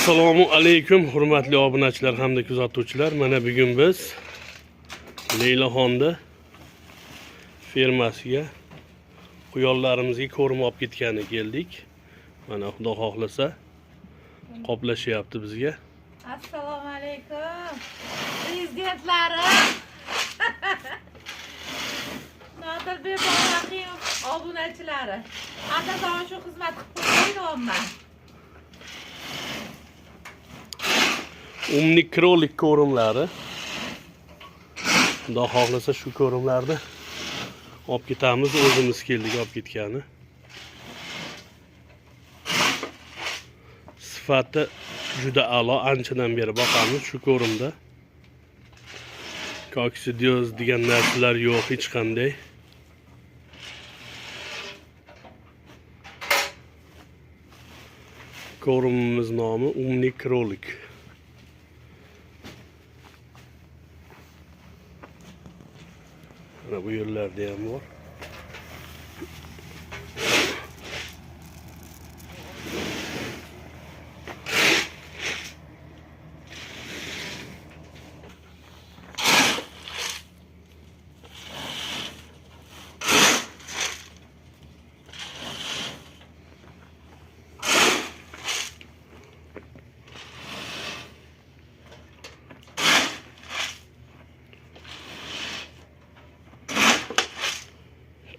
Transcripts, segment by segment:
Assalomu alaykum hurmatli obunachilar hamda kuzatuvchilar. Mana bugun biz Leylaxonda fermasiga quyonlarimizga ko'rim olib ketgani keldik. Mana xudo xohlasa qoplashyapti bizga. Assalomu alaykum prezidentlarim. Nodirbek Rahimov obunachilari. Hamda shu xizmat qilib qo'yganman. Umni krolik ko'rimlari. Xudo xohlasa shu ko'rimlarni olib ketamiz, o'zimiz keldik olib ketgani. Sifati juda a'lo, anchadan beri boqamiz shu ko'rimda. Koksidiyoz degan narsalar yo'q hech qanday. Ko'rimimiz nomi Umni krolik. Mana bu yerlarda ham bor.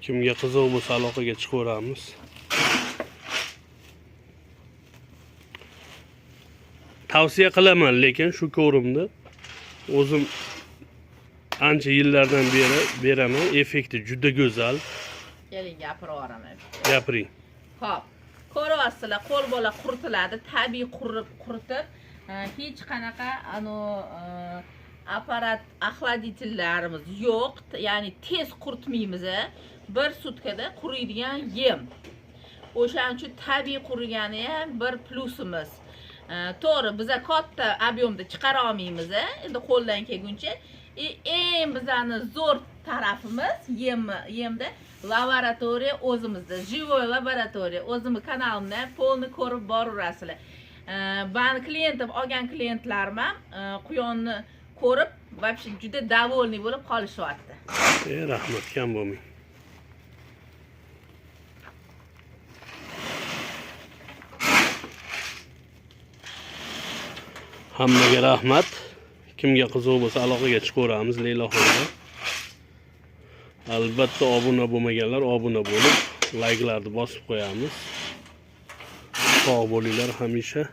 Kimga qiziq bo'lsa aloqaga chiqaveramiz. Tavsiya qilaman, lekin shu ko'rimni o'zim ancha yillardan beri beraman. Effekti juda go'zal. Keling gapiraveraman. Gapiring. Xo'p, ko'ryapsizlar, qo'l bola quritiladi, tabiiy quritib, hech qanaqa aparat axladitellarimiz yo'q, ya'ni tez quritmaymiz. Bir sutkada quriydigan yem. O'shaning uchun tabiiy qurigani ham bir plusimiz. To'g'ri, biz katta ob'yomda chiqara olmaymiz, endi qo'ldan kelguncha. Eng bizani zo'r tarafimiz yemda laboratoriya o'zimizda, живой laboratoriya. O'zimning kanalimda polni ko'rib boraverasizlar. Meni klientim, olgan klientlarim ham quyonni ko'rib, вообще juda довольный bo'lib qolishyapti. Rahmat, kam bo'lmang. Hammaga rahmat. Kimga qiziq bo'lsa aloqaga chiqaveramiz Leylaxonda. Albatta obuna bo'lmaganlar obuna bo'lib, layklarni bosib qo'yamiz. Sog' bo'linglar hamisha.